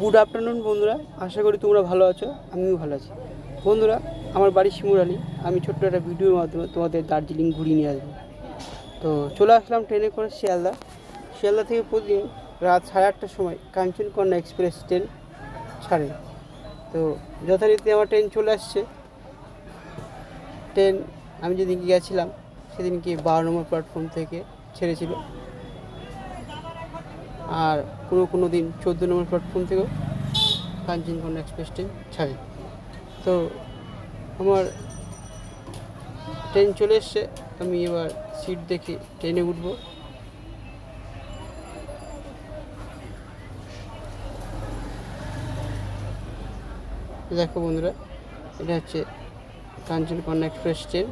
Good afternoon বন্ধুরা, আশা করি তোমরা ভালো আছো। আমিও ভালো আছি বন্ধুরা। আমার বাড়ি শিমুরালি। আমি ছোট্ট একটা ভিডিওর মাধ্যমে তোমাদের দার্জিলিং ঘুরিয়ে নিয়ে আসবো। তো চলে আসলাম ট্রেনে করে শিয়ালদা থেকে প্রতিদিন রাত 8:30টার সময় কাঞ্চনকন্যা এক্সপ্রেস ট্রেন ছাড়ে। তো যথারীতি আমার ট্রেন চলে আসছে। ট্রেন আমি যেদিনকে গেছিলাম সেদিনকে 12 নম্বর প্ল্যাটফর্ম থেকে ছেড়েছিল, আর কোনো দিন 14 নম্বর প্ল্যাটফর্ম থেকেও কাঞ্চনকন্যা এক্সপ্রেস ট্রেন ছাড়ে। তো আমার ট্রেন চলে এসছে, আমি এবার সিট দেখে ট্রেনে উঠবো। দেখো বন্ধুরা, এটা হচ্ছে কাঞ্চনকন্যা এক্সপ্রেস ট্রেন।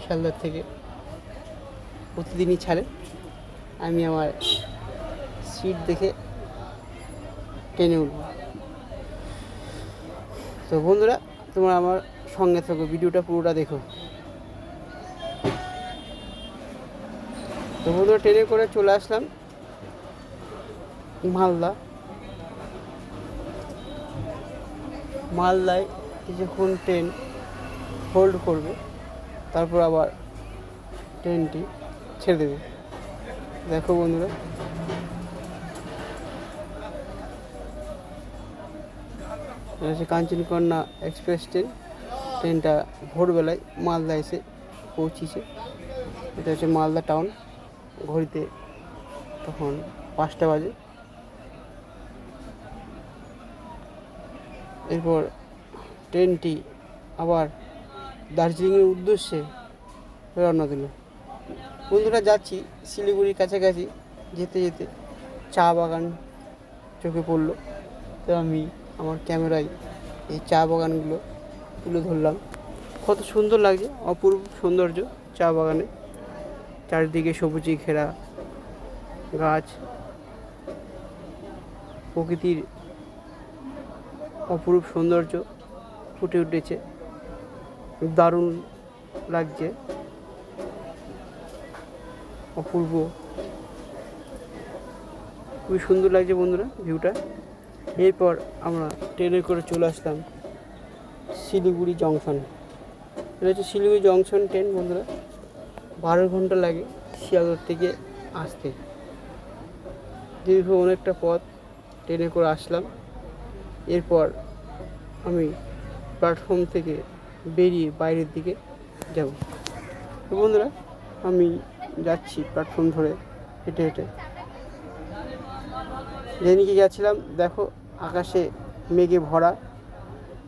শিয়ালদার থেকে প্রতিদিনই ছাড়ে। আমি আমার সিট দেখে ট্রেনে উঠবো। তো বন্ধুরা, তোমরা আমার সঙ্গে থাকো, ভিডিওটা পুরোটা দেখো। তো বন্ধুরা, ট্রেনে করে চলে আসলাম মালদায় কিছুক্ষণ ট্রেন হোল্ড করবে, তারপর আবার ট্রেনটি ছেড়ে দেবে। দেখো বন্ধুরা, এটা হচ্ছে কাঞ্চনকন্যা এক্সপ্রেস ট্রেন। ট্রেনটা ভোরবেলায় মালদা এসে পৌঁছেছে। এটা হচ্ছে মালদা টাউন। ঘড়িতে তখন 5টা বাজে। এরপর ট্রেনটি আবার দার্জিলিংয়ের উদ্দেশ্যে রওনা দিল। বন্ধুরা, যাচ্ছি শিলিগুড়ির কাছাকাছি। যেতে যেতে চা বাগান চোখে পড়লো। তো আমি আমার ক্যামেরায় এই চা বাগানগুলো তুলে ধরলাম। কত সুন্দর লাগছে, অপূর্ব সৌন্দর্য চা বাগানে। চারিদিকে সবুজে ঘেরা গাছ, প্রকৃতির অপরূপ সৌন্দর্য ফুটে উঠেছে। দারুণ লাগছে, অপূর্ব, খুবই সুন্দর লাগছে বন্ধুরা ভিউটা। এরপর আমরা ট্রেনে করে চলে আসলাম শিলিগুড়ি জংশন। এটা হচ্ছে শিলিগুড়ি জংশন ট্রেন বন্ধুরা। 12 ঘন্টা লাগে শিয়ালদা থেকে আসতে। দীর্ঘ অনেকটা পথ ট্রেনে করে আসলাম। এরপর আমি প্ল্যাটফর্ম থেকে বেরিয়ে বাইরের দিকে যাব। তো বন্ধুরা, আমি যাচ্ছি প্ল্যাটফর্ম ধরে হেঁটে হেঁটে। যেদিনকে গেছিলাম দেখো, আকাশে মেঘে ভরা,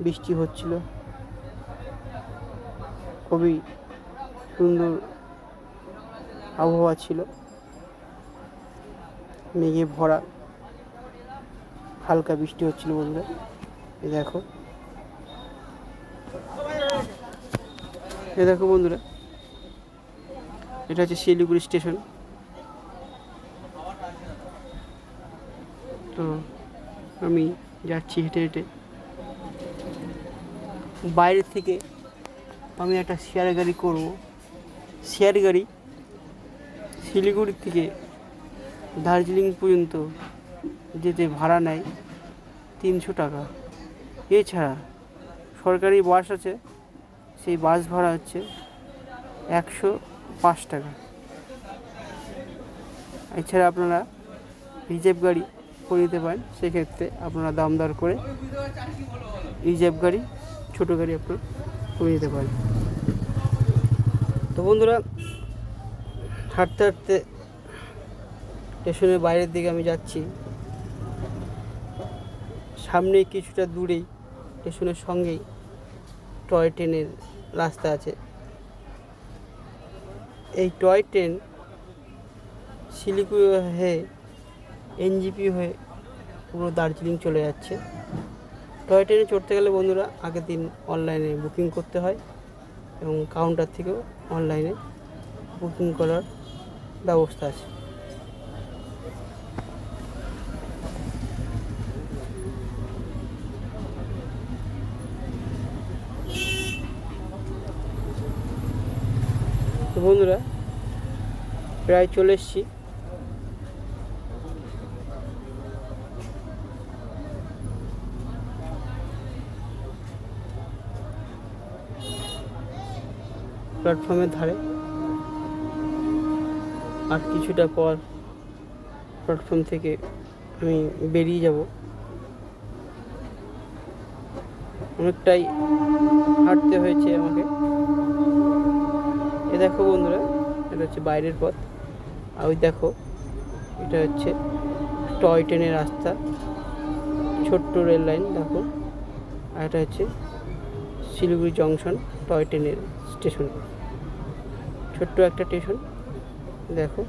বৃষ্টি হচ্ছিল। খুবই সুন্দর আবহাওয়া ছিল, মেঘে ভরা, হালকা বৃষ্টি হচ্ছিল বন্ধুরা। এই দেখো বন্ধুরা, এটা হচ্ছে শিলিগুড়ি স্টেশন। তো আমি যাচ্ছি হেঁটে হেঁটে। বাইরে থেকে আমি একটা শেয়ার গাড়ি করব। শেয়ার গাড়ি শিলিগুড়ি থেকে দার্জিলিং পর্যন্ত যেতে ভাড়া নেয় 300 টাকা। এছাড়া সরকারি বাস আছে, সেই বাস ভাড়া হচ্ছে 105 টাকা। এছাড়া আপনারা রিজার্ভ গাড়ি করে নিতে পারেন। সেক্ষেত্রে আপনারা দাম দর করে রিজার্ভ গাড়ি, ছোটো গাড়ি আপনারা করে নিতে পারেন। তো বন্ধুরা, হাঁটতে হাঁটতে স্টেশনের বাইরের দিকে আমি যাচ্ছি। সামনে কিছুটা দূরেই স্টেশনের সঙ্গেই টয় ট্রেনের রাস্তা আছে। এই টয় ট্রেন শিলিগুড়ি হয়ে এনজিপি হয়ে পুরো দার্জিলিং চলে যাচ্ছে। টয় ট্রেনে চড়তে গেলে বন্ধুরা আগের দিন অনলাইনে বুকিং করতে হয়, এবং কাউন্টার থেকেও অনলাইনে বুকিং করার ব্যবস্থা আছে। তো বন্ধুরা, প্রায় চলে এসেছি। প্ল্যাটফর্মের ধারে। আর কিছুটা পর প্ল্যাটফর্ম থেকে আমি বেরিয়ে যাব। অনেকটাই হাঁটতে হয়েছে আমাকে। এ দেখো বন্ধুরা, এটা হচ্ছে বাইরের পথ। আর ওই দেখো, এটা হচ্ছে টয় ট্রেনের রাস্তা, ছোট্ট রেল লাইন দেখো। আর এটা হচ্ছে শিলিগুড়ি জংশন টয় ট্রেনের স্টেশন, ছোট্ট একটা স্টেশন দেখো।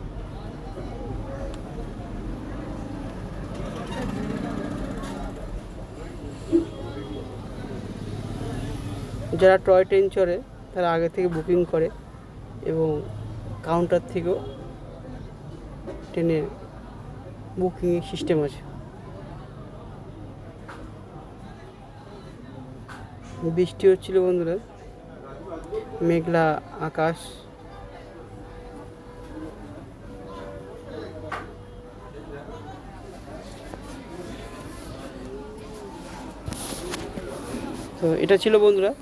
যারা টয় ট্রেন চড়ে তারা আগে থেকে বুকিং করে এবং কাউন্টার থেকেও ট্রেনের বুকিংয়ের সিস্টেম আছে। বৃষ্টি হচ্ছিল বন্ধুরা, মেঘলা আকাশ। তো এটা ছিল বন্ধুরা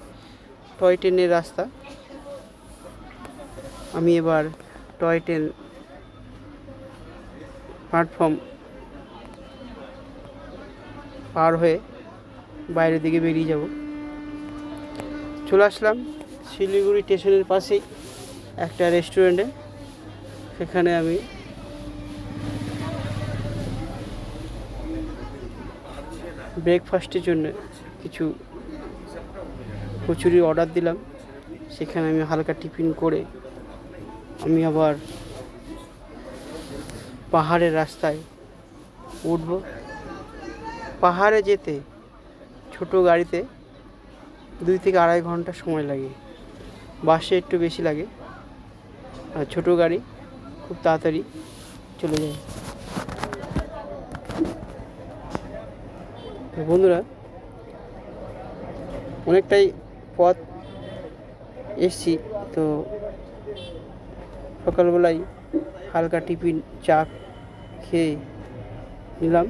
টয় ট্রেনের রাস্তা। আমি এবার টয় ট্রেন প্ল্যাটফর্ম পার হয়ে বাইরের দিকে বেরিয়ে যাব। চলে আসলাম শিলিগুড়ি স্টেশনের পাশেই একটা রেস্টুরেন্টে। সেখানে আমি ব্রেকফাস্টের জন্য কিছু কচুরি অর্ডার দিলাম। সেখানে আমি হালকা টিফিন করে আমি আবার পাহাড়ের রাস্তায় উঠব। পাহাড়ে যেতে ছোট গাড়িতে 2 থেকে 2.5 ঘন্টা সময় লাগে, বাসে একটু বেশি লাগে, আর ছোট গাড়ি খুব তাড়াতাড়ি চলে যায়। বন্ধুরা, অনেকটাই পথ এসছি, তো সকালবেলায় হালকা টিফিন চা খেয়ে নিলাম।